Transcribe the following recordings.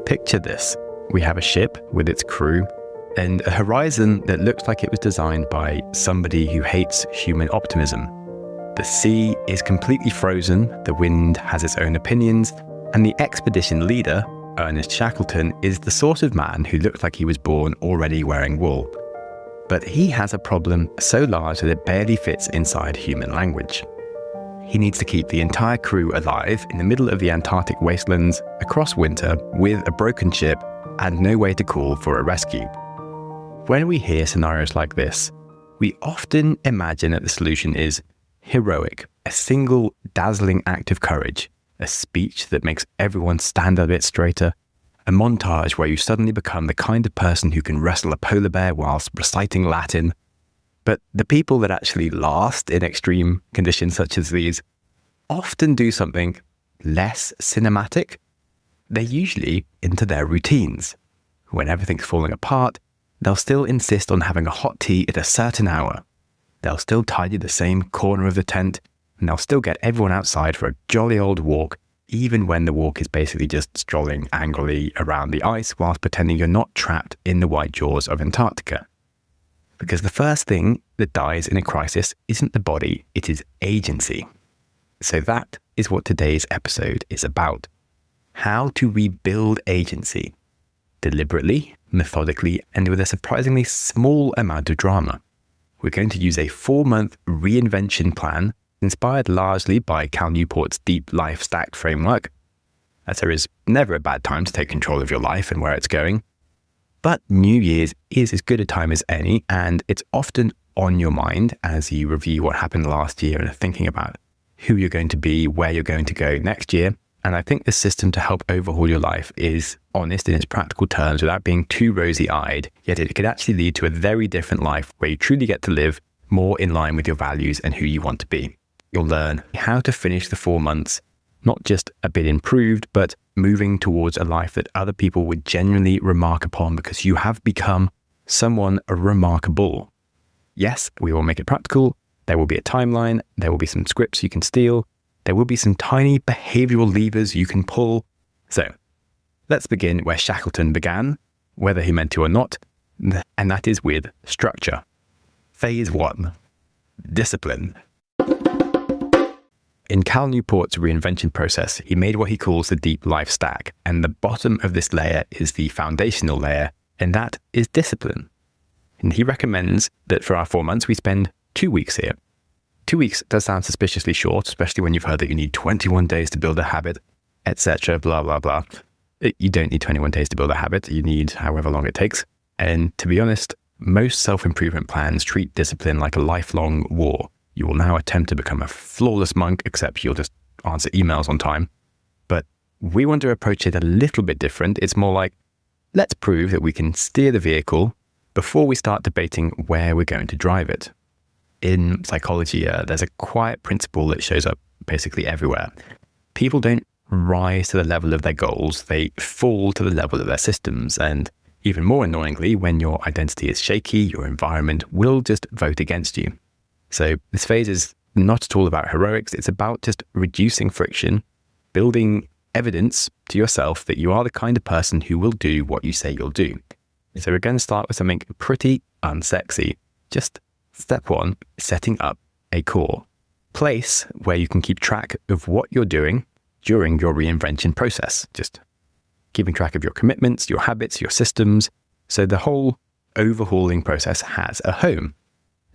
Picture this. We have a ship with its crew and a horizon that looks like it was designed by somebody who hates human optimism. The sea is completely frozen, the wind has its own opinions, and the expedition leader, Ernest Shackleton, is the sort of man who looks like he was born already wearing wool. But he has a problem so large that it barely fits inside human language. He needs to keep the entire crew alive in the middle of the Antarctic wastelands across winter with a broken ship and no way to call for a rescue. When we hear scenarios like this, we often imagine that the solution is heroic, a single dazzling act of courage, a speech that makes everyone stand a bit straighter, a montage where you suddenly become the kind of person who can wrestle a polar bear whilst reciting Latin. But the people that actually last in extreme conditions such as these often do something less cinematic. They're usually into their routines. When everything's falling apart, they'll still insist on having a hot tea at a certain hour. They'll still tidy the same corner of the tent, and they'll still get everyone outside for a jolly old walk, even when the walk is basically just strolling angrily around the ice whilst pretending you're not trapped in the white jaws of Antarctica. Because the first thing that dies in a crisis isn't the body, it is agency. So that is what today's episode is about. How to rebuild agency. Deliberately, methodically, and with a surprisingly small amount of drama. We're going to use a 4-month reinvention plan inspired largely by Cal Newport's Deep Life Stack framework, as there is never a bad time to take control of your life and where it's going. But New Year's is as good a time as any, and it's often on your mind as you review what happened last year and are thinking about who you're going to be, where you're going to go next year. And I think the system to help overhaul your life is honest in its practical terms without being too rosy-eyed, yet it could actually lead to a very different life where you truly get to live more in line with your values and who you want to be. You'll learn how to finish the 4 months, not just a bit improved, but moving towards a life that other people would genuinely remark upon because you have become someone remarkable. Yes, we will make it practical. There will be a timeline. There will be some scripts you can steal. There will be some tiny behavioral levers you can pull. So let's begin where Shackleton began, whether he meant to or not, and that is with structure. Phase 1, discipline. In Cal Newport's reinvention process, he made what he calls the Deep Life Stack, and the bottom of this layer is the foundational layer, and that is discipline. And he recommends that for our 4 months, we spend 2 weeks here. 2 weeks does sound suspiciously short, especially when you've heard that you need 21 days to build a habit, etc., blah, blah, blah. You don't need 21 days to build a habit. You need however long it takes. And to be honest, most self-improvement plans treat discipline like a lifelong war. You will now attempt to become a flawless monk, except you'll just answer emails on time. But we want to approach it a little bit different. It's more like, let's prove that we can steer the vehicle before we start debating where we're going to drive it. In psychology, there's a quiet principle that shows up basically everywhere. People don't rise to the level of their goals, they fall to the level of their systems. And even more annoyingly, when your identity is shaky, your environment will just vote against you. So this phase is not at all about heroics. It's about just reducing friction, building evidence to yourself that you are the kind of person who will do what you say you'll do. So we're going to start with something pretty unsexy. Just step 1, setting up a core place where you can keep track of what you're doing during your reinvention process. Just keeping track of your commitments, your habits, your systems. So the whole overhauling process has a home.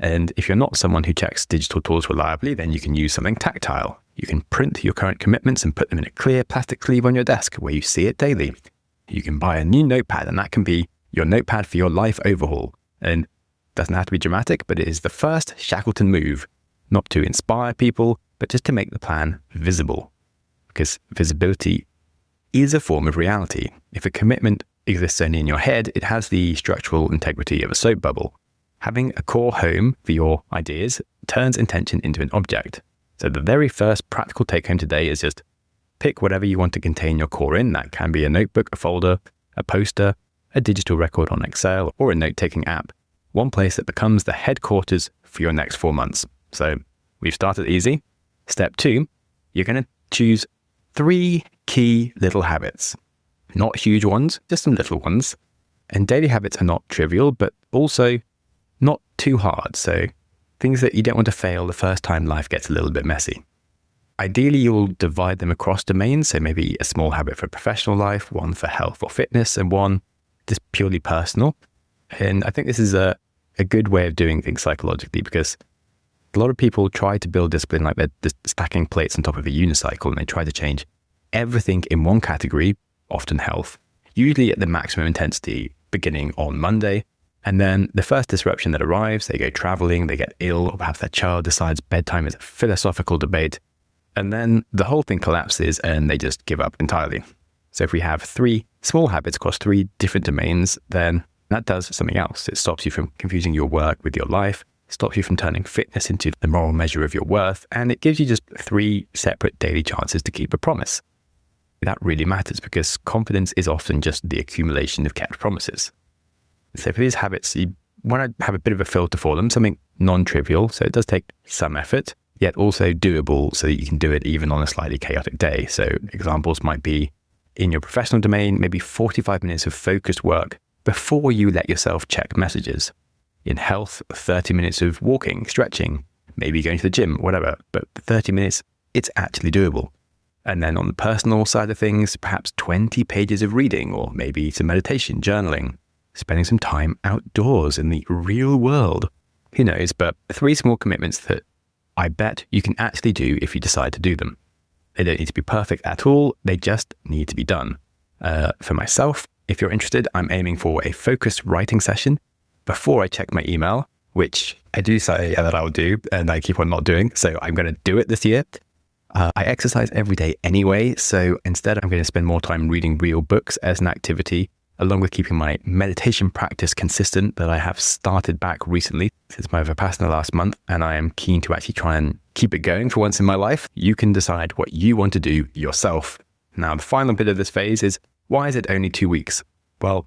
And if you're not someone who checks digital tools reliably, then you can use something tactile. You can print your current commitments and put them in a clear plastic sleeve on your desk where you see it daily. You can buy a new notepad, and that can be your notepad for your life overhaul. And doesn't have to be dramatic, but it is the first Shackleton move, not to inspire people, but just to make the plan visible. Because visibility is a form of reality. If a commitment exists only in your head, it has the structural integrity of a soap bubble. Having a core home for your ideas turns intention into an object. So the very first practical take home today is just pick whatever you want to contain your core in. That can be a notebook, a folder, a poster, a digital record on Excel, or a note-taking app. One place that becomes the headquarters for your next 4 months. So we've started easy. Step 2, you're going to choose 3 key little habits. Not huge ones, just some little ones. And daily habits are not trivial, but also not too hard. So things that you don't want to fail the first time life gets a little bit messy. Ideally, you'll divide them across domains. So maybe a small habit for professional life, one for health or fitness, and one just purely personal. And I think this is a good way of doing things psychologically, because a lot of people try to build discipline like they're just stacking plates on top of a unicycle, and they try to change everything in one category, often health, usually at the maximum intensity beginning on Monday. And then the first disruption that arrives, they go traveling, they get ill, or perhaps their child decides bedtime is a philosophical debate. And then the whole thing collapses and they just give up entirely. So if we have 3 small habits across 3 different domains, then that does something else. It stops you from confusing your work with your life, stops you from turning fitness into the moral measure of your worth, and it gives you just 3 separate daily chances to keep a promise. That really matters, because confidence is often just the accumulation of kept promises. So for these habits, you want to have a bit of a filter for them, something non-trivial, so it does take some effort, yet also doable so that you can do it even on a slightly chaotic day. So examples might be, in your professional domain, maybe 45 minutes of focused work before you let yourself check messages. In health, 30 minutes of walking, stretching, maybe going to the gym, whatever, but 30 minutes, it's actually doable. And then on the personal side of things, perhaps 20 pages of reading, or maybe some meditation, journaling, spending some time outdoors in the real world. Who knows, but 3 small commitments that I bet you can actually do if you decide to do them. They don't need to be perfect at all, they just need to be done. For myself, if you're interested, I'm aiming for a focused writing session before I check my email, which I do say that I'll do, and I keep on not doing, so I'm going to do it this year. I exercise every day anyway, so instead I'm going to spend more time reading real books as an activity, along with keeping my meditation practice consistent that I have started back recently since my Vipassana last month, and I am keen to actually try and keep it going for once in my life. You can decide what you want to do yourself. Now, the final bit of this phase is, why is it only 2 weeks? Well,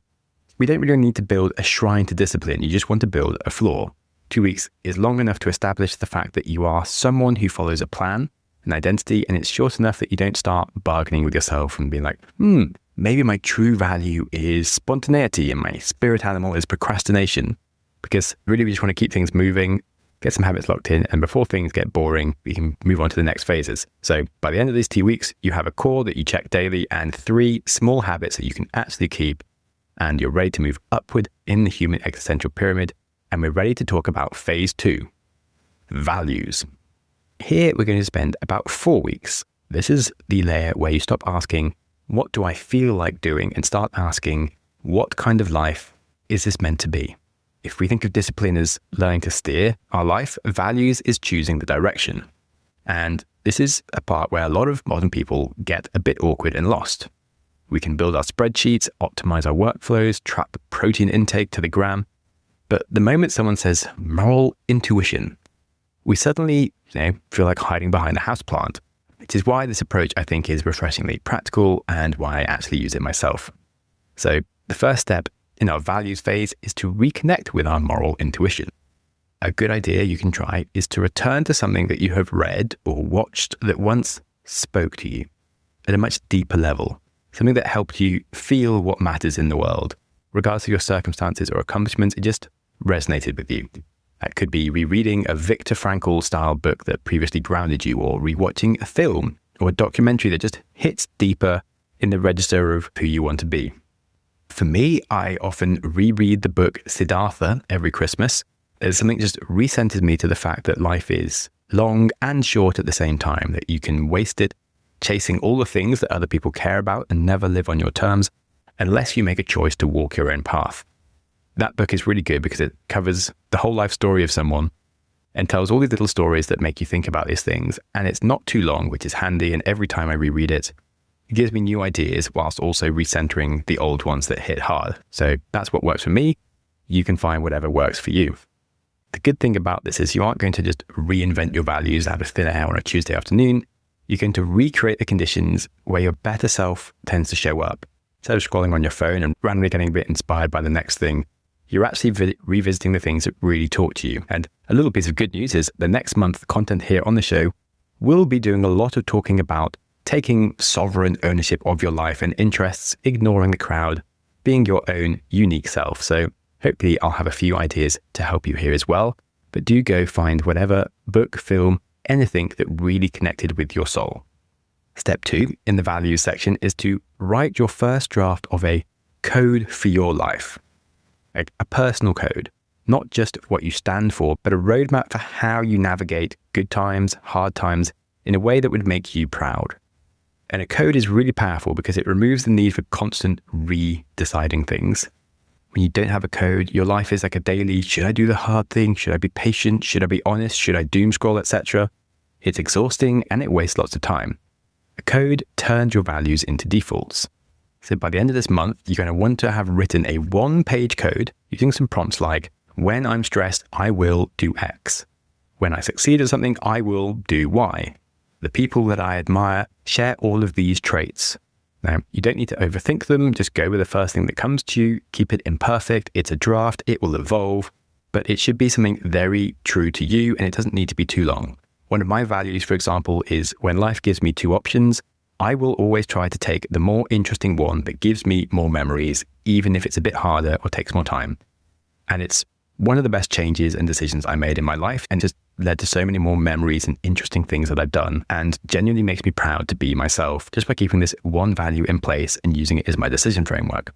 we don't really need to build a shrine to discipline, you just want to build a floor. 2 weeks is long enough to establish the fact that you are someone who follows a plan, an identity, and it's short enough that you don't start bargaining with yourself and being like, maybe my true value is spontaneity and my spirit animal is procrastination. Because really we just want to keep things moving, get some habits locked in, and before things get boring, we can move on to the next phases. So by the end of these 2 weeks, you have a core that you check daily and 3 small habits that you can actually keep, and you're ready to move upward in the human existential pyramid. And we're ready to talk about phase 2, values. Here, we're going to spend about 4 weeks. This is the layer where you stop asking, what do I feel like doing? And start asking, what kind of life is this meant to be? If we think of discipline as learning to steer our life, values is choosing the direction. And this is a part where a lot of modern people get a bit awkward and lost. We can build our spreadsheets, optimize our workflows, track protein intake to the gram. But the moment someone says moral intuition, we suddenly feel like hiding behind a houseplant, which is why this approach, I think, is refreshingly practical and why I actually use it myself. So the first step in our values phase is to reconnect with our moral intuition. A good idea you can try is to return to something that you have read or watched that once spoke to you at a much deeper level, something that helped you feel what matters in the world. Regardless of your circumstances or accomplishments, it just resonated with you. That could be rereading a Viktor Frankl-style book that previously grounded you, or rewatching a film or a documentary that just hits deeper in the register of who you want to be. For me, I often reread the book Siddhartha every Christmas. There's something just recenters me to the fact that life is long and short at the same time, that you can waste it chasing all the things that other people care about and never live on your terms unless you make a choice to walk your own path. That book is really good because it covers the whole life story of someone and tells all these little stories that make you think about these things. And it's not too long, which is handy. And every time I reread it, it gives me new ideas whilst also recentering the old ones that hit hard. So that's what works for me. You can find whatever works for you. The good thing about this is you aren't going to just reinvent your values out of thin air on a Tuesday afternoon. You're going to recreate the conditions where your better self tends to show up. Instead of scrolling on your phone and randomly getting a bit inspired by the next thing, you're actually revisiting the things that really talk to you. And a little piece of good news is the next month, content here on the show will be doing a lot of talking about taking sovereign ownership of your life and interests, ignoring the crowd, being your own unique self. So hopefully I'll have a few ideas to help you here as well. But do go find whatever book, film, anything that really connected with your soul. Step 2 in the values section is to write your first draft of a code for your life, like a personal code, not just what you stand for, but a roadmap for how you navigate good times, hard times in a way that would make you proud. And a code is really powerful because it removes the need for constant re-deciding things. When you don't have a code, your life is like a daily, should I do the hard thing? Should I be patient? Should I be honest? Should I doom scroll, etc.? It's exhausting and it wastes lots of time. A code turns your values into defaults. So by the end of this month, you're going to want to have written a one-page code using some prompts like, when I'm stressed, I will do X. When I succeed at something, I will do Y. The people that I admire share all of these traits. Now, you don't need to overthink them. Just go with the first thing that comes to you. Keep it imperfect. It's a draft. It will evolve. But it should be something very true to you, and it doesn't need to be too long. One of my values, for example, is when life gives me two options, I will always try to take the more interesting one that gives me more memories, even if it's a bit harder or takes more time. And it's one of the best changes and decisions I made in my life, and just led to so many more memories and interesting things that I've done, and genuinely makes me proud to be myself just by keeping this one value in place and using it as my decision framework.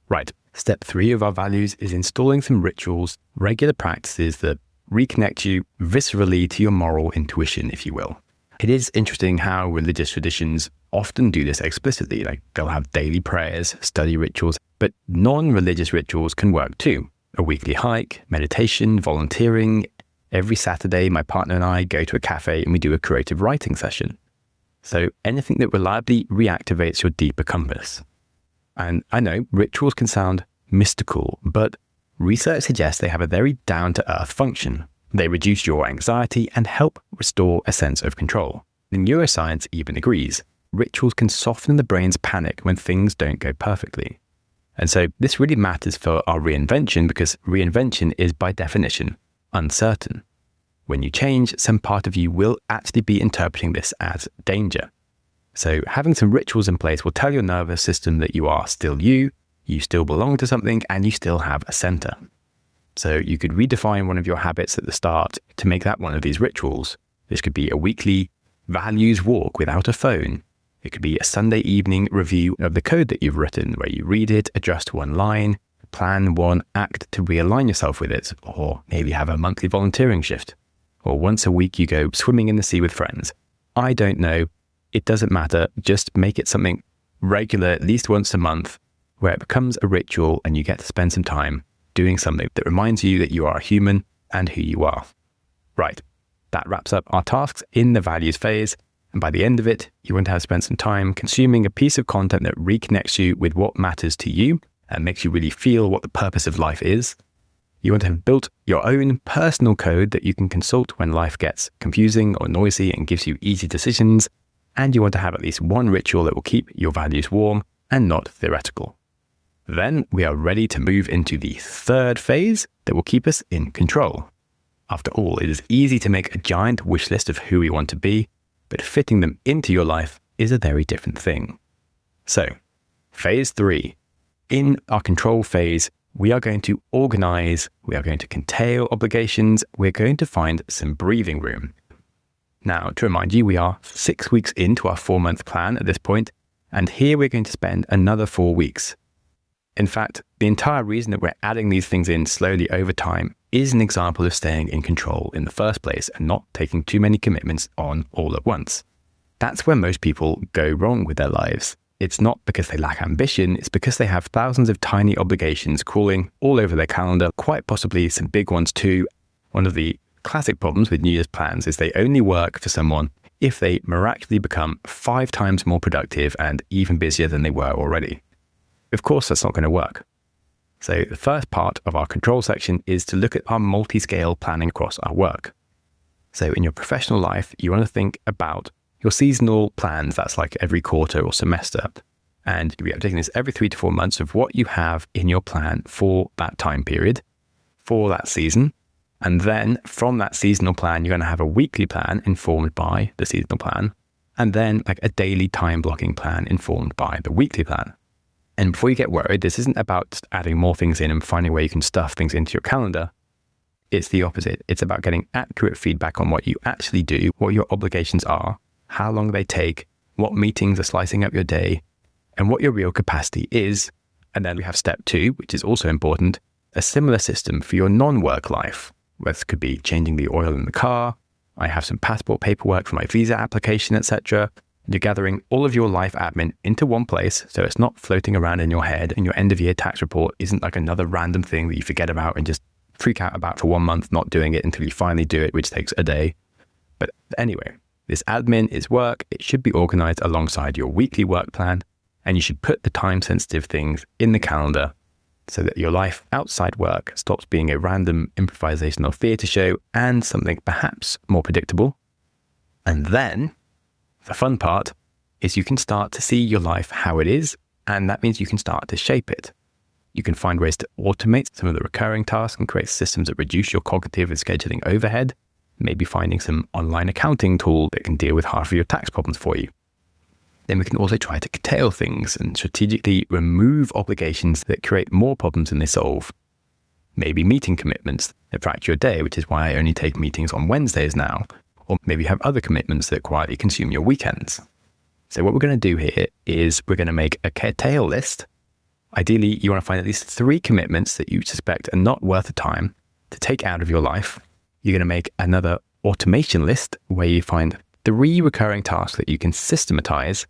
Right, step 3 of our values is installing some rituals, regular practices that reconnect you viscerally to your moral intuition, if you will. It is interesting how religious traditions often do this explicitly, like they'll have daily prayers, study rituals, but non-religious rituals can work too. A weekly hike, meditation, volunteering. Every Saturday, my partner and I go to a cafe and we do a creative writing session. So anything that reliably reactivates your deeper compass. And I know rituals can sound mystical, but research suggests they have a very down-to-earth function. They reduce your anxiety and help restore a sense of control. The neuroscience even agrees. Rituals can soften the brain's panic when things don't go perfectly. And so this really matters for our reinvention, because reinvention is by definition uncertain. When you change, some part of you will actually be interpreting this as danger. So having some rituals in place will tell your nervous system that you are still you still belong to something, and you still have a center. So you could redefine one of your habits at the start to make that one of these rituals. This could be a weekly values walk without a phone. It could be a Sunday evening review of the code that you've written, where you read it, adjust one line, plan one act to realign yourself with it, or maybe have a monthly volunteering shift. Or once a week you go swimming in the sea with friends. I don't know. It doesn't matter. Just make it something regular, at least once a month, where it becomes a ritual and you get to spend some time doing something that reminds you that you are a human and who you are. Right. That wraps up our tasks in the values phase. And by the end of it, you want to have spent some time consuming a piece of content that reconnects you with what matters to you and makes you really feel what the purpose of life is. You want to have built your own personal code that you can consult when life gets confusing or noisy and gives you easy decisions. And you want to have at least one ritual that will keep your values warm and not theoretical. Then we are ready to move into the third phase that will keep us in control. After all, it is easy to make a giant wish list of who we want to be, but fitting them into your life is a very different thing. So, phase 3. In our control phase, we are going to organize, we are going to curtail obligations, we're going to find some breathing room. Now, to remind you, we are 6 weeks into our 4-month plan at this point, and here we're going to spend another 4 weeks. In fact, the entire reason that we're adding these things in slowly over time is an example of staying in control in the first place and not taking too many commitments on all at once. That's where most people go wrong with their lives. It's not because they lack ambition, it's because they have thousands of tiny obligations crawling all over their calendar, quite possibly some big ones too. One of the classic problems with New Year's plans is they only work for someone if they miraculously become 5 times more productive and even busier than they were already. Of course, that's not going to work. So the first part of our control section is to look at our multi-scale planning across our work. So in your professional life, you want to think about your seasonal plans. That's like every quarter or semester. And you'll be updating this every 3 to 4 months of what you have in your plan for that time period, for that season. And then from that seasonal plan, you're going to have a weekly plan informed by the seasonal plan. and then like a daily time blocking plan informed by the weekly plan. And before you get worried, this isn't about just adding more things in and finding a way you can stuff things into your calendar. It's the opposite. It's about getting accurate feedback on what you actually do, what your obligations are, how long they take, what meetings are slicing up your day, and what your real capacity is. And then we have step 2, which is also important, a similar system for your non-work life. This could be changing the oil in the car. I have some passport paperwork for my visa application, etc. You're gathering all of your life admin into one place, so it's not floating around in your head, and your end of year tax report isn't like another random thing that you forget about and just freak out about for 1 month, not doing it until you finally do it, which takes a day. But anyway, this admin is work. It should be organized alongside your weekly work plan, and you should put the time-sensitive things in the calendar so that your life outside work stops being a random improvisational theatre show and something perhaps more predictable. And then the fun part is you can start to see your life how it is, and that means you can start to shape it. You can find ways to automate some of the recurring tasks and create systems that reduce your cognitive and scheduling overhead, maybe finding some online accounting tool that can deal with half of your tax problems for you. Then we can also try to curtail things and strategically remove obligations that create more problems than they solve. Maybe meeting commitments that fracture your day, which is why I only take meetings on Wednesdays now. Or maybe you have other commitments that quietly consume your weekends. So what we're going to do here is we're going to make a curtail list. Ideally, you want to find at least 3 commitments that you suspect are not worth the time to take out of your life. You're going to make another automation list where you find 3 recurring tasks that you can systematize.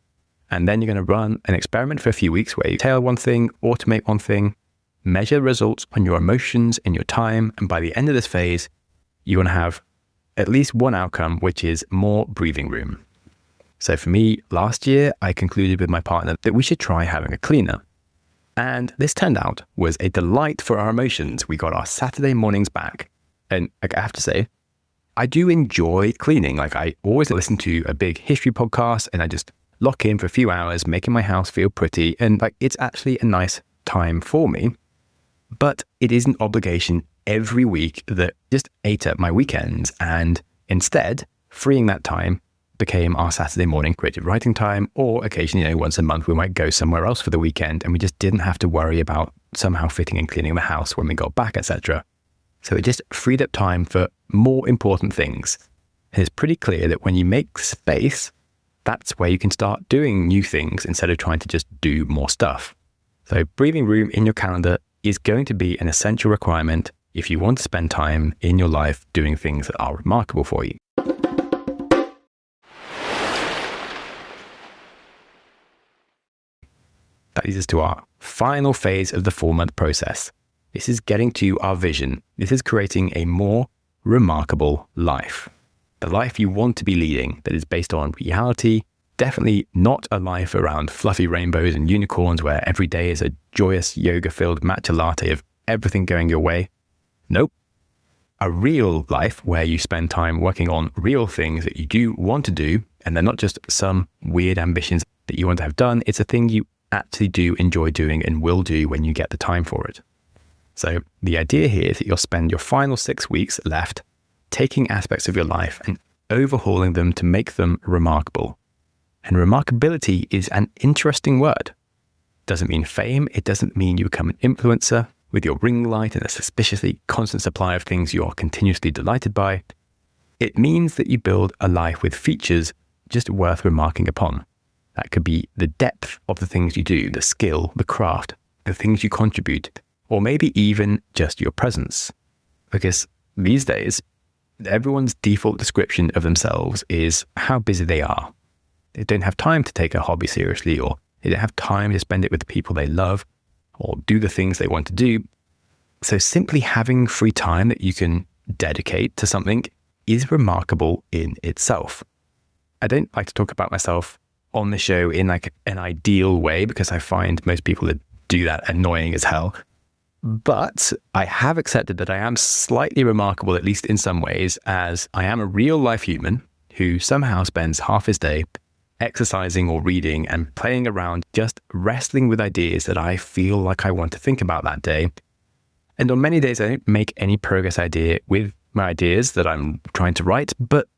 And then you're going to run an experiment for a few weeks where you tail one thing, automate one thing, measure results on your emotions and your time. And by the end of this phase, you want to have at least one outcome, which is more breathing room. So for me, last year, I concluded with my partner that we should try having a cleaner. And this turned out was a delight for our emotions. We got our Saturday mornings back. And I have to say, I do enjoy cleaning. Like I always listen to a big history podcast and I just lock in for a few hours, making my house feel pretty. And like, it's actually a nice time for me, but it is an obligation every week that just ate up my weekends. And instead, freeing that time became our Saturday morning creative writing time, or occasionally, once a month, we might go somewhere else for the weekend. And we just didn't have to worry about somehow fitting and cleaning the house when we got back, etc. So it just freed up time for more important things. And it's pretty clear that when you make space, that's where you can start doing new things instead of trying to just do more stuff. So breathing room in your calendar is going to be an essential requirement if you want to spend time in your life doing things that are remarkable for you. That leads us to our final phase of the 4-month process. This is getting to our vision. This is creating a more remarkable life. The life you want to be leading that is based on reality, definitely not a life around fluffy rainbows and unicorns where every day is a joyous yoga-filled matcha latte of everything going your way. Nope. A real life where you spend time working on real things that you do want to do, and they're not just some weird ambitions that you want to have done. It's a thing you actually do enjoy doing and will do when you get the time for it. So the idea here is that you'll spend your final 6 weeks left taking aspects of your life and overhauling them to make them remarkable. And remarkability is an interesting word. It doesn't mean fame. It doesn't mean you become an influencer with your ring light and a suspiciously constant supply of things you are continuously delighted by. It means that you build a life with features just worth remarking upon. That could be the depth of the things you do, the skill, the craft, the things you contribute, or maybe even just your presence. Because these days, everyone's default description of themselves is how busy they are. They don't have time to take a hobby seriously, or they don't have time to spend it with the people they love, or do the things they want to do. So simply having free time that you can dedicate to something is remarkable in itself. I don't like to talk about myself on the show in like an ideal way because I find most people that do that annoying as hell. But I have accepted that I am slightly remarkable, at least in some ways, as I am a real life human who somehow spends half his day exercising or reading and playing around, just wrestling with ideas that I feel like I want to think about that day. And on many days, I don't make any progress with my ideas that I'm trying to write, but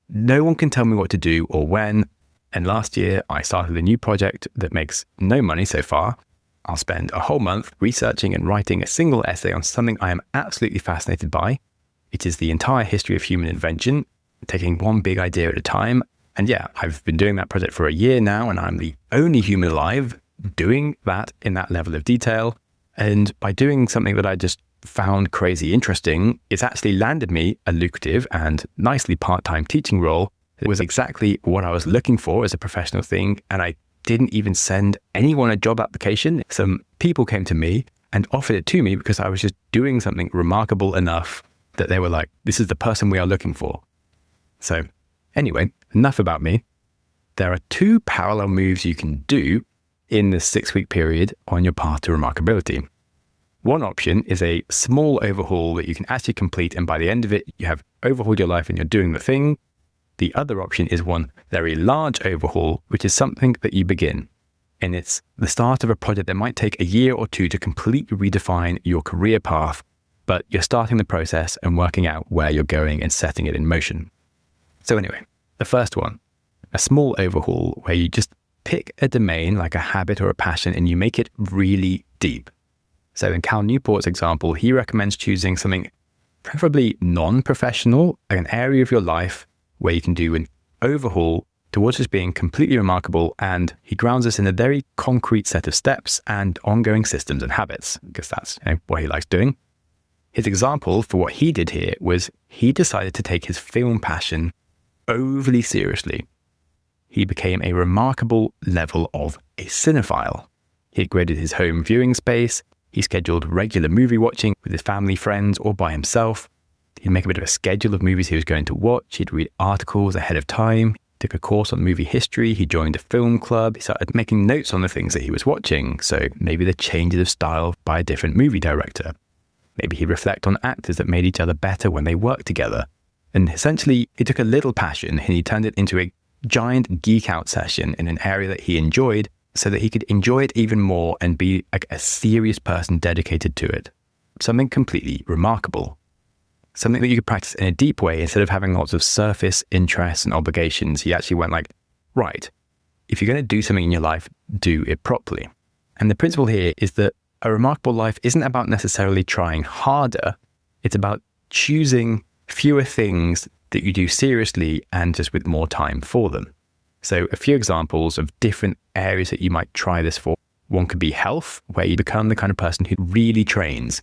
no one can tell me what to do or when. And last year, I started a new project that makes no money so far. I'll spend a whole month researching and writing a single essay on something I am absolutely fascinated by. It is the entire history of human invention, taking one big idea at a time. And yeah, I've been doing that project for a year now, and I'm the only human alive doing that in that level of detail. And by doing something that I just found crazy interesting, it's actually landed me a lucrative and nicely part-time teaching role. It was exactly what I was looking for as a professional thing, and I didn't even send anyone a job application. Some people came to me and offered it to me because I was just doing something remarkable enough that they were like, this is the person we are looking for. So anyway, enough about me. There are 2 parallel moves you can do in the 6-week period on your path to remarkability. One option is a small overhaul that you can actually complete, and by the end of it, you have overhauled your life and you're doing the thing. The other option is one very large overhaul, which is something that you begin. And it's the start of a project that might take a year or 2 to completely redefine your career path, but you're starting the process and working out where you're going and setting it in motion. So anyway, the first one, a small overhaul where you just pick a domain like a habit or a passion and you make it really deep. So in Cal Newport's example, he recommends choosing something preferably non-professional, like an area of your life where you can do an overhaul towards just being completely remarkable, and he grounds us in a very concrete set of steps and ongoing systems and habits, because that's what he likes doing. His example for what he did here was he decided to take his film passion overly seriously. He became a remarkable level of a cinephile. He upgraded his home viewing space, he scheduled regular movie watching with his family, friends, or by himself. He'd make a bit of a schedule of movies he was going to watch. He'd read articles ahead of time. Took a course on movie history. He joined a film club. He started making notes on the things that he was watching. So maybe the changes of style by a different movie director. Maybe he'd reflect on actors that made each other better when they worked together. And essentially, he took a little passion and he turned it into a giant geek out session in an area that he enjoyed so that he could enjoy it even more and be like a serious person dedicated to it. Something completely remarkable. Something that you could practice in a deep way instead of having lots of surface interests and obligations. He actually went like, right, if you're going to do something in your life, do it properly. And the principle here is that a remarkable life isn't about necessarily trying harder. It's about choosing fewer things that you do seriously and just with more time for them. So a few examples of different areas that you might try this for. One could be health, where you become the kind of person who really trains.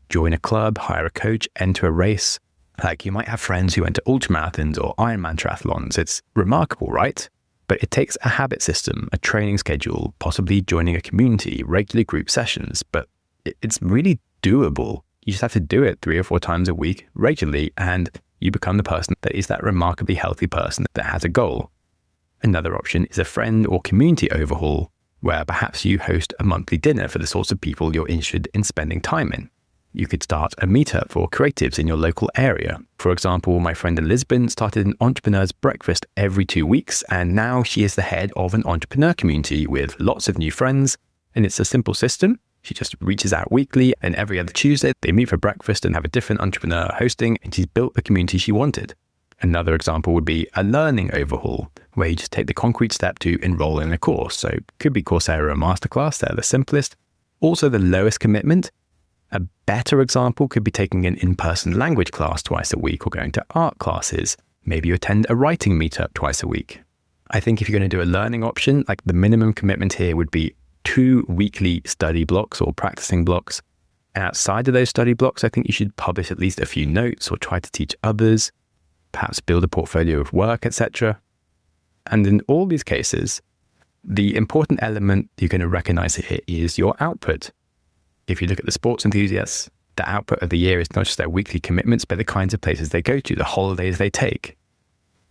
Join a club, hire a coach, enter a race. Like you might have friends who enter ultramarathons or Ironman triathlons. It's remarkable, right? But it takes a habit system, a training schedule, possibly joining a community, regular group sessions. But it's really doable. You just have to do it 3 or 4 times a week regularly, and you become the person that is that remarkably healthy person that has a goal. Another option is a friend or community overhaul, where perhaps you host a monthly dinner for the sorts of people you're interested in spending time in. You could start a meetup for creatives in your local area. For example, my friend in Lisbon started an entrepreneur's breakfast every 2 weeks, and now she is the head of an entrepreneur community with lots of new friends. And it's a simple system. She just reaches out weekly, and every other Tuesday they meet for breakfast and have a different entrepreneur hosting, and she's built the community she wanted. Another example would be a learning overhaul, where you just take the concrete step to enroll in a course. So it could be Coursera or Masterclass, they're the simplest. Also the lowest commitment. A better example could be taking an in-person language class twice a week or going to art classes. Maybe you attend a writing meetup twice a week. I think if you're going to do a learning option, like the minimum commitment here would be 2 weekly study blocks or practicing blocks. And outside of those study blocks, I think you should publish at least a few notes or try to teach others, perhaps build a portfolio of work, etc. And in all these cases, the important element you're going to recognize here is your output. If you look at the sports enthusiasts, the output of the year is not just their weekly commitments, but the kinds of places they go to, the holidays they take.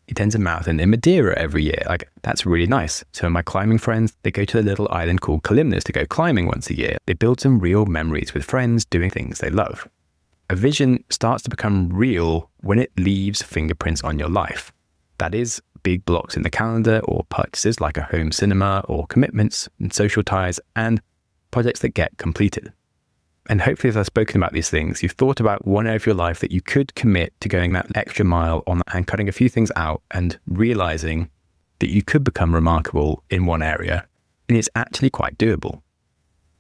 He attends a marathon in Madeira every year. Like, that's really nice. So my climbing friends, they go to a little island called Calymnus to go climbing once a year. They build some real memories with friends doing things they love. A vision starts to become real when it leaves fingerprints on your life. That is, big blocks in the calendar or purchases like a home cinema or commitments and social ties and projects that get completed. And hopefully as I've spoken about these things, you've thought about one area of your life that you could commit to going that extra mile on and cutting a few things out and realizing that you could become remarkable in one area, and it's actually quite doable.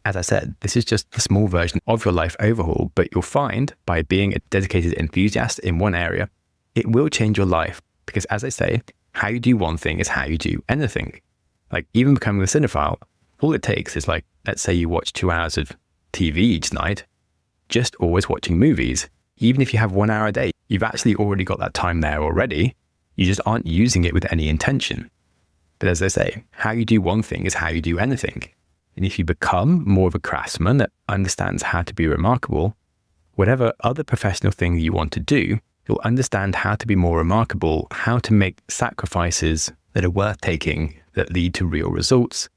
As I said, this is just a small version of your life overhaul, but you'll find by being a dedicated enthusiast in one area, it will change your life because, as I say, how you do one thing is how you do anything. Like even becoming a cinephile, all it takes is like, let's say you watch 2 hours of TV each night, just always watching movies. Even if you have 1 hour a day, you've actually already got that time there already. You just aren't using it with any intention. But as I say, how you do one thing is how you do anything. And if you become more of a craftsman that understands how to be remarkable, whatever other professional thing you want to do, you'll understand how to be more remarkable, how to make sacrifices that are worth taking, that lead to real results.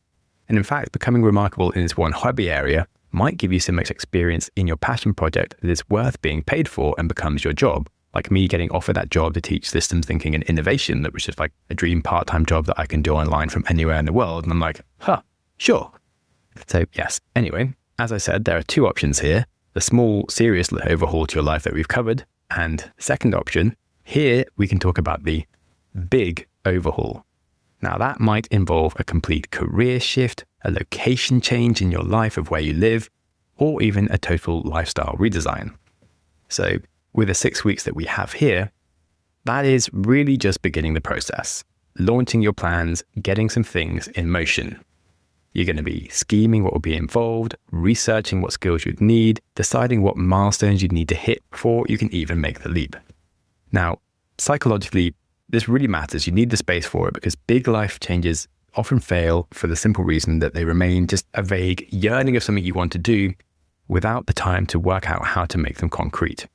And in fact, becoming remarkable in this one hobby area might give you so much experience in your passion project that it's worth being paid for and becomes your job. Like me getting offered that job to teach systems thinking and innovation that was just like a dream part-time job that I can do online from anywhere in the world. And I'm like, sure. So yes, anyway, as I said, there are two options here. The small, serious overhaul to your life that we've covered. And the second option, here we can talk about the big overhaul. Now that might involve a complete career shift, a location change in your life of where you live, or even a total lifestyle redesign. So with the 6 weeks that we have here, that is really just beginning the process, launching your plans, getting some things in motion. You're going to be scheming what will be involved, researching what skills you'd need, deciding what milestones you'd need to hit before you can even make the leap. Now, psychologically, this really matters. You need the space for it because big life changes often fail for the simple reason that they remain just a vague yearning of something you want to do without the time to work out how to make them concrete.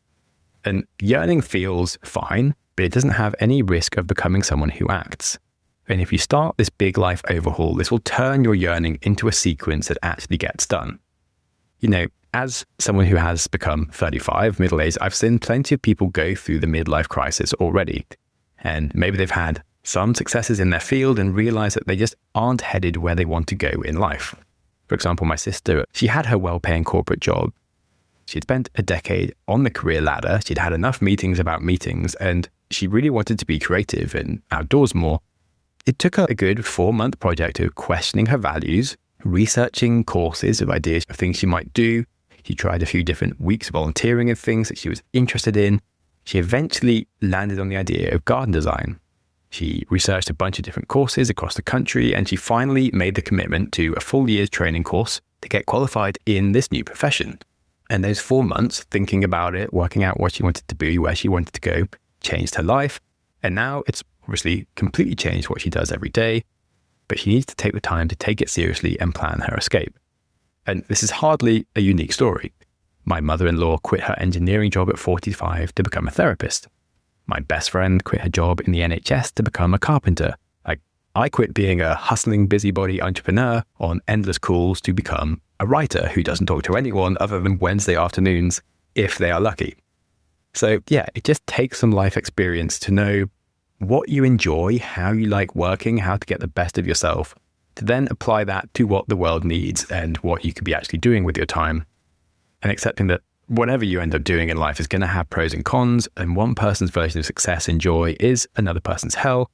And yearning feels fine, but it doesn't have any risk of becoming someone who acts. And if you start this big life overhaul, this will turn your yearning into a sequence that actually gets done. You know, as someone who has become 35, middle-aged, I've seen plenty of people go through the midlife crisis already. And maybe they've had some successes in their field and realize that they just aren't headed where they want to go in life. For example, my sister, she had her well-paying corporate job. She'd spent a decade on the career ladder. She'd had enough meetings about meetings, and she really wanted to be creative and outdoors more. It took her a good 4-month project of questioning her values, researching courses of ideas of things she might do. She tried a few different weeks volunteering in things that she was interested in. She eventually landed on the idea of garden design. She researched a bunch of different courses across the country, and she finally made the commitment to a full year's training course to get qualified in this new profession. And those 4 months thinking about it, working out what she wanted to be, where she wanted to go, changed her life. And now it's obviously completely changed what she does every day, but she needs to take the time to take it seriously and plan her escape. And this is hardly a unique story. My mother-in-law quit her engineering job at 45 to become a therapist. My best friend quit her job in the NHS to become a carpenter. I quit being a hustling busybody entrepreneur on endless calls to become a writer who doesn't talk to anyone other than Wednesday afternoons if they are lucky. So yeah, it just takes some life experience to know what you enjoy, how you like working, how to get the best of yourself, to then apply that to what the world needs and what you could be actually doing with your time. And accepting that whatever you end up doing in life is going to have pros and cons, and one person's version of success and joy is another person's hell.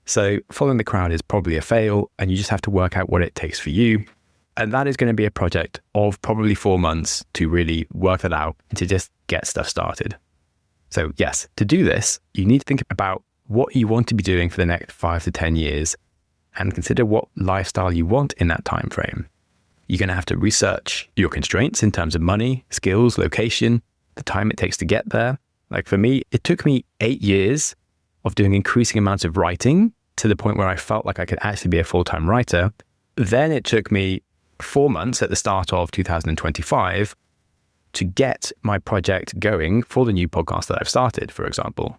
So following the crowd is probably a fail, and you just have to work out what it takes for you. And that is going to be a project of probably 4 months to really work that out and to just get stuff started. So yes, to do this, you need to think about what you want to be doing for the next 5 to 10 years and consider what lifestyle you want in that time frame. You're going to have to research your constraints in terms of money, skills, location, the time it takes to get there. Like for me, it took me 8 years of doing increasing amounts of writing to the point where I felt like I could actually be a full-time writer. Then it took me 4 months at the start of 2025 to get my project going for the new podcast that I've started, for example.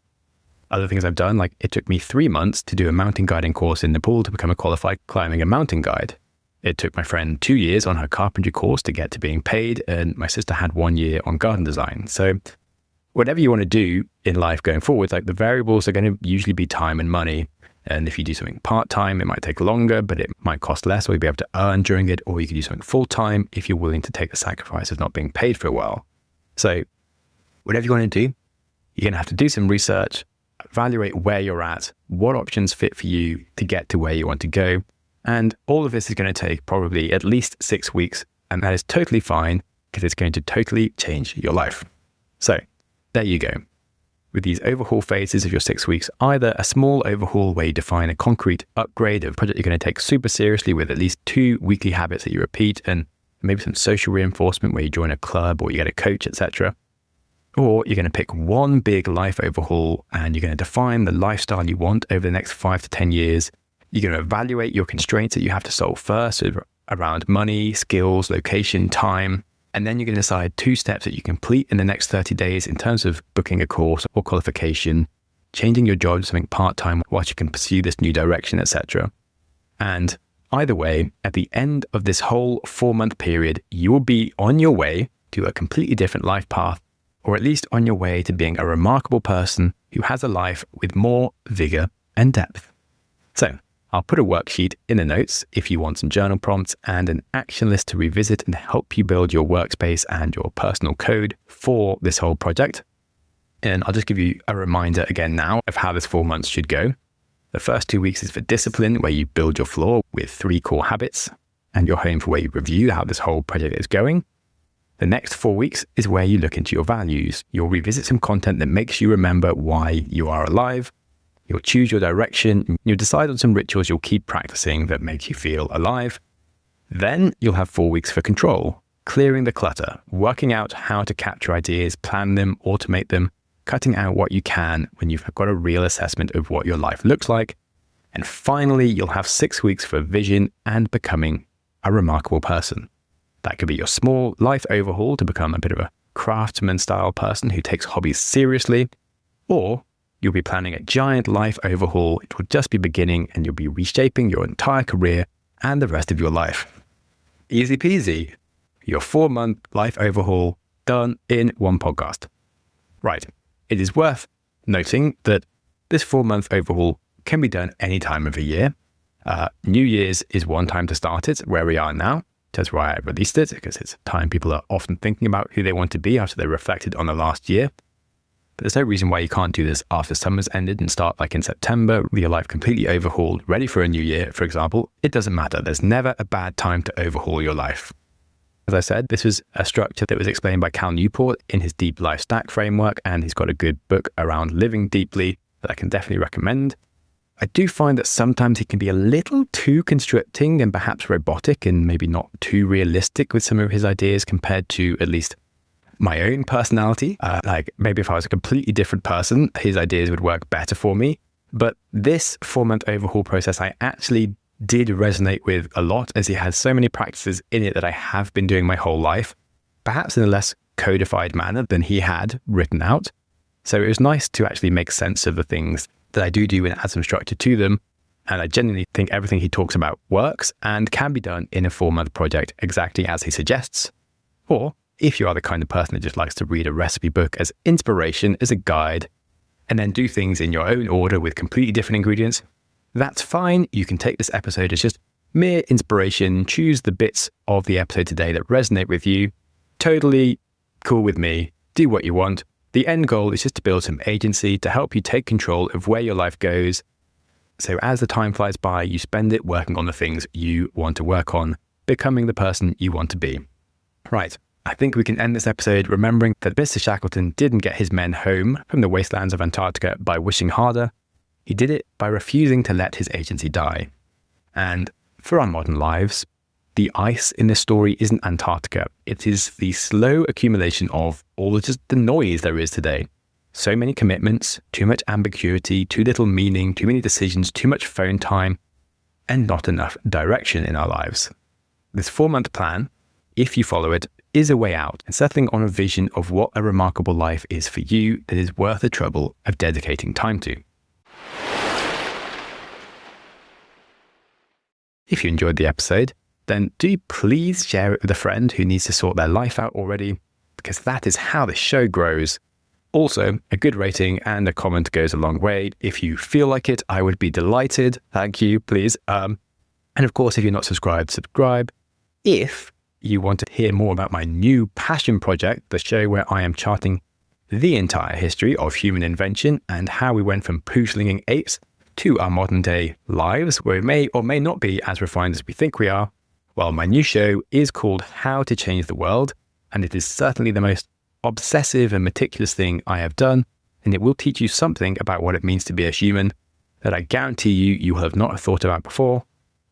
Other things I've done, like it took me 3 months to do a mountain guiding course in Nepal to become a qualified climbing and mountain guide. It took my friend 2 years on her carpentry course to get to being paid, and my sister had 1 year on garden design. So whatever you want to do in life going forward, like the variables are going to usually be time and money. And if you do something part-time, it might take longer, but it might cost less, or you'll be able to earn during it, or you can do something full-time if you're willing to take the sacrifice of not being paid for a while. So whatever you want to do, you're going to have to do some research, evaluate where you're at, what options fit for you to get to where you want to go. And all of this is going to take probably at least 6 weeks. And that is totally fine because it's going to totally change your life. So there you go. With these overhaul phases of your 6 weeks, either a small overhaul where you define a concrete upgrade of a project you're going to take super seriously with at least 2 weekly habits that you repeat, and maybe some social reinforcement where you join a club or you get a coach, etc. Or you're going to pick one big life overhaul and you're going to define the lifestyle you want over the next 5 to 10 years. You're going to evaluate your constraints that you have to solve first around money, skills, location, time. And then you're going to decide 2 steps that you complete in the next 30 days in terms of booking a course or qualification, changing your job to something part-time whilst you can pursue this new direction, etc. And either way, at the end of this whole 4-month period, you will be on your way to a completely different life path, or at least on your way to being a remarkable person who has a life with more vigor and depth. So I'll put a worksheet in the notes if you want some journal prompts and an action list to revisit and help you build your workspace and your personal code for this whole project. And I'll just give you a reminder again now of how this 4 months should go. The first 2 weeks is for discipline, where you build your floor with 3 core habits, and you're home for where you review how this whole project is going. The next 4 weeks is where you look into your values. You'll revisit some content that makes you remember why you are alive. You'll choose your direction. You'll decide on some rituals you'll keep practicing that make you feel alive. Then you'll have 4 weeks for control, clearing the clutter, working out how to capture ideas, plan them, automate them, cutting out what you can when you've got a real assessment of what your life looks like. And finally, you'll have 6 weeks for vision and becoming a remarkable person. That could be your small life overhaul to become a bit of a craftsman style person who takes hobbies seriously, or you'll be planning a giant life overhaul. It will just be beginning and you'll be reshaping your entire career and the rest of your life. Easy peasy. Your 4-month life overhaul done in one podcast. Right. It is worth noting that this 4-month overhaul can be done any time of the year. New Year's is one time to start it, where we are now. That's why I released it, because it's a time people are often thinking about who they want to be after they reflected on the last year. But there's no reason why you can't do this after summer's ended and start like in September with your life completely overhauled, ready for a new year, for example. It doesn't matter. There's never a bad time to overhaul your life. As I said, this was a structure that was explained by Cal Newport in his Deep Life Stack framework, and he's got a good book around living deeply that I can definitely recommend. I do find that sometimes he can be a little too constricting and perhaps robotic and maybe not too realistic with some of his ideas compared to at least my own personality. Like maybe if I was a completely different person, his ideas would work better for me. But this 4-month overhaul process, I actually did resonate with a lot, as he has so many practices in it that I have been doing my whole life, perhaps in a less codified manner than he had written out. So it was nice to actually make sense of the things that I do and add some structure to them. And I genuinely think everything he talks about works and can be done in a 4-month project exactly as he suggests. Or if you are the kind of person that just likes to read a recipe book as inspiration, as a guide, and then do things in your own order with completely different ingredients, that's fine. You can take this episode as just mere inspiration, choose the bits of the episode today that resonate with you. Totally cool with me. Do what you want. The end goal is just to build some agency to help you take control of where your life goes. So as the time flies by, you spend it working on the things you want to work on, becoming the person you want to be. Right. I think we can end this episode remembering that Mr. Shackleton didn't get his men home from the wastelands of Antarctica by wishing harder. He did it by refusing to let his agency die. And for our modern lives, the ice in this story isn't Antarctica. It is the slow accumulation of all of just the noise there is today. So many commitments, too much ambiguity, too little meaning, too many decisions, too much phone time, and not enough direction in our lives. This 4-month plan, if you follow it, is a way out and settling on a vision of what a remarkable life is for you that is worth the trouble of dedicating time to. If you enjoyed the episode, then do please share it with a friend who needs to sort their life out already, because that is how the show grows. Also, a good rating and a comment goes a long way. If you feel like it, I would be delighted. Thank you, please. And of course, if you're not subscribed, subscribe. If you want to hear more about my new passion project, the show where I am charting the entire history of human invention and how we went from poo-slinging apes to our modern day lives, where we may or may not be as refined as we think we are. Well, my new show is called How to Change the World, and it is certainly the most obsessive and meticulous thing I have done, and it will teach you something about what it means to be a human that I guarantee you will have not thought about before.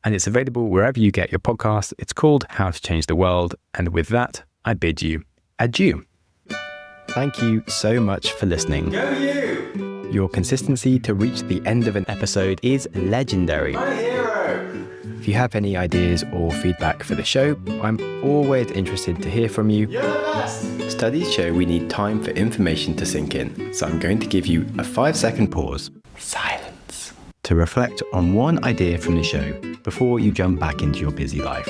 And it's available wherever you get your podcast. It's called How to Change the World. And with that, I bid you adieu. Thank you so much for listening. Go you! Your consistency to reach the end of an episode is legendary. My hero! If you have any ideas or feedback for the show, I'm always interested to hear from you. You're the best! Studies show we need time for information to sink in, so I'm going to give you a 5-second pause. Silence. To reflect on one idea from the show before you jump back into your busy life.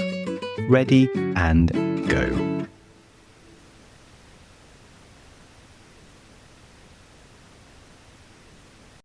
Ready and go.